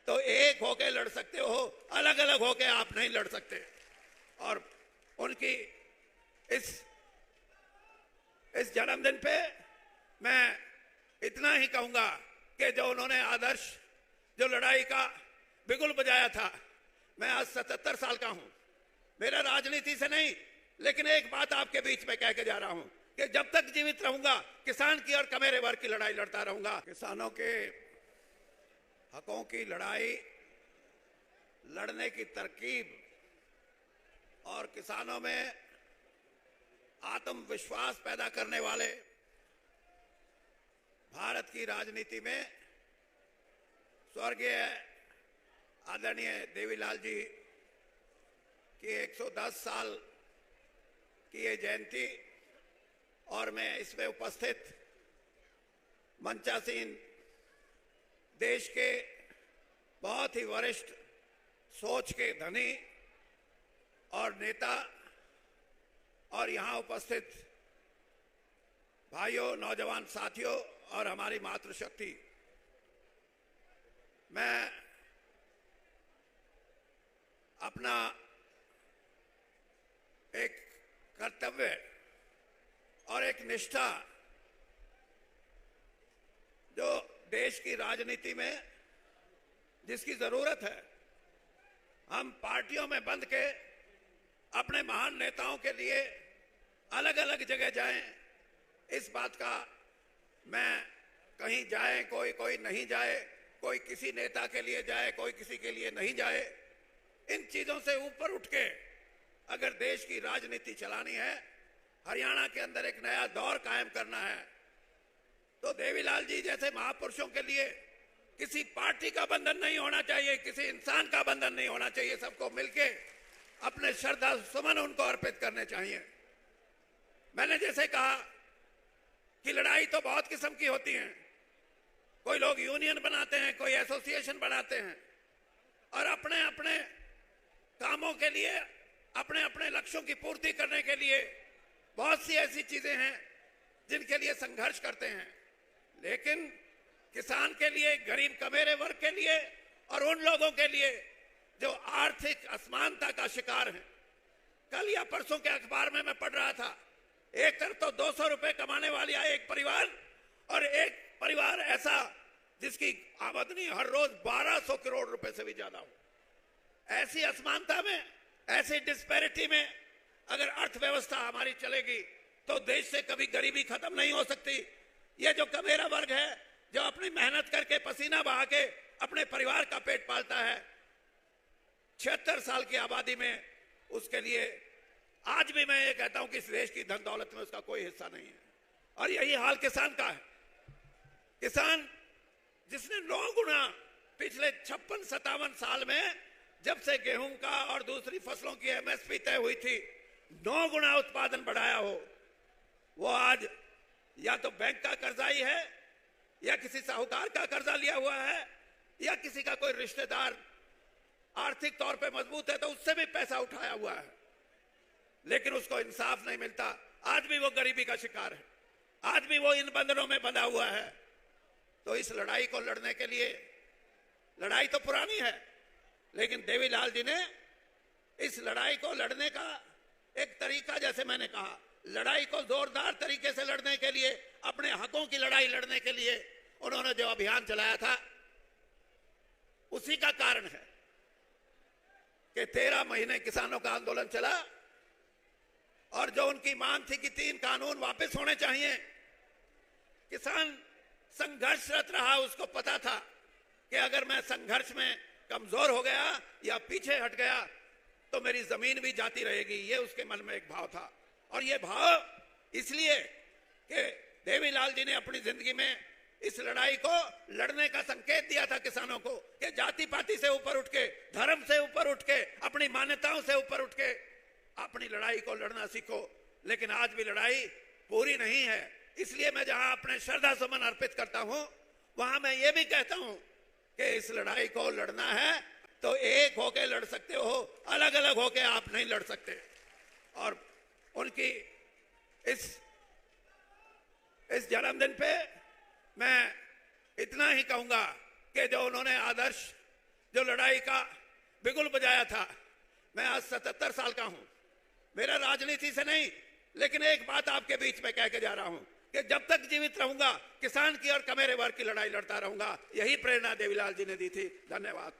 तो एक होके लड़ सकते हो, अलग अलग होके आप नहीं लड़ सकते। और उनकी इस जन्मदिन पे मैं इतना ही कहूंगा कि जो उन्होंने आदर्श, जो लड़ाई का बिगुल बजाया था, मैं आज 77 साल का हूं, मेरा राजनीति से नहीं, लेकिन एक बात आपके बीच में कह के जा रहा हूं कि जब तक जीवित रहूंगा किसान की और कमेरे वर्ग की लड़ाई लड़ता रहूंगा। किसानों के हकों की लड़ाई लड़ने की तरकीब और किसानों में आत्मविश्वास पैदा करने वाले भारत की राजनीति में स्वर्गीय आदरणीय देवीलाल जी की 110 साल की ये जयंती और मैं इसमें उपस्थित मंचासीन देश के बहुत ही वरिष्ठ सोच के धनी और नेता और यहां उपस्थित भाइयों, नौजवान साथियों और हमारी मातृशक्ति, मैं अपना एक कर्तव्य और एक निष्ठा जो देश की राजनीति में जिसकी जरूरत है, हम पार्टियों में बंध के अपने महान नेताओं के लिए अलग अलग जगह जाएं, इस बात का मैं कहीं जाए कोई नहीं जाए, कोई किसी नेता के लिए जाए, कोई किसी के लिए नहीं जाए, इन चीजों से ऊपर उठ के अगर देश की राजनीति चलानी है, हरियाणा के अंदर एक नया दौर कायम करना है, तो देवीलाल जी जैसे महापुरुषों के लिए किसी पार्टी का बंधन नहीं होना चाहिए, किसी इंसान का बंधन नहीं होना चाहिए। सबको मिलके अपने श्रद्धा सुमन उनको अर्पित करने चाहिए। मैंने जैसे कहा कि लड़ाई तो बहुत किस्म की होती है, कोई लोग यूनियन बनाते हैं, कोई एसोसिएशन बनाते हैं और अपने अपने कामों के लिए, अपने अपने लक्ष्यों की पूर्ति करने के लिए बहुत सी ऐसी चीजें हैं जिनके लिए संघर्ष करते हैं। लेकिन किसान के लिए, गरीब कमेरे वर्ग के लिए और उन लोगों के लिए जो आर्थिक असमानता का शिकार हैं, कल या परसों के अखबार में मैं पढ़ रहा था, एक तरफ तो 200 रुपए कमाने वाली एक परिवार और एक परिवार ऐसा जिसकी आमदनी हर रोज 1200 करोड़ रुपए से भी ज्यादा हो। ऐसी असमानता में, ऐसी डिस्पैरिटी में अगर अर्थव्यवस्था हमारी चलेगी तो देश से कभी गरीबी खत्म नहीं हो सकती। ये जो कमेरा वर्ग है, जो अपनी मेहनत करके पसीना बहा के अपने परिवार का पेट पालता है, 76 साल की आबादी में उसके लिए आज भी मैं ये कहता हूं कि इस देश की धन दौलत में उसका कोई हिस्सा नहीं है। और यही हाल किसान का है। किसान जिसने 9 गुना पिछले 56-57 साल में, जब से गेहूं का और दूसरी फसलों की एमएसपी तय हुई थी, 9 गुना उत्पादन बढ़ाया हो, वो आज या तो बैंक का कर्जाई है, या किसी साहूकार का कर्जा लिया हुआ है, या किसी का कोई रिश्तेदार आर्थिक तौर पे मजबूत है तो उससे भी पैसा उठाया हुआ है, लेकिन उसको इंसाफ नहीं मिलता। आज भी वो गरीबी का शिकार है, आज भी वो इन बंधनों में बंधा हुआ है। तो इस लड़ाई को लड़ने के लिए, लड़ाई तो पुरानी है, लेकिन देवीलाल जी ने इस लड़ाई को लड़ने का एक तरीका, जैसे मैंने कहा, लड़ाई को जोरदार तरीके से लड़ने के लिए, अपने हकों की लड़ाई लड़ने के लिए उन्होंने जो अभियान चलाया था, उसी का कारण है कि 13 महीने किसानों का आंदोलन चला और जो उनकी मांग थी कि 3 कानून वापस होने चाहिए, किसान संघर्षरत रहा। उसको पता था कि अगर मैं संघर्ष में कमजोर हो गया या पीछे हट गया तो मेरी जमीन भी जाती रहेगी। ये उसके मन में एक भाव था, और ये भाव इसलिए कि देवीलाल जी ने अपनी जिंदगी में इस लड़ाई को लड़ने का संकेत दिया था किसानों को कि जाति पाति से ऊपर उठ के, धर्म से ऊपर उठ के, अपनी मान्यताओं से ऊपर उठ के अपनी लड़ाई को लड़ना सीखो। लेकिन आज भी लड़ाई पूरी नहीं है, इसलिए मैं जहां अपने श्रद्धा सुमन अर्पित करता हूं, वहां मैं ये भी कहता हूं कि इस लड़ाई को लड़ना है तो एक होके लड़ सकते हो, अलग अलग होके आप नहीं लड़ सकते। और उनकी इस जन्मदिन पे मैं इतना ही कहूंगा कि जो उन्होंने आदर्श, जो लड़ाई का बिगुल बजाया था। मैं आज 77 साल का हूं, मेरा राजनीति से नहीं, लेकिन एक बात आपके बीच में कह के जा रहा हूं कि जब तक जीवित रहूंगा किसान की और कमेरे वर्ग की लड़ाई लड़ता रहूंगा। यही प्रेरणा देवीलाल जी ने दी थी। धन्यवाद।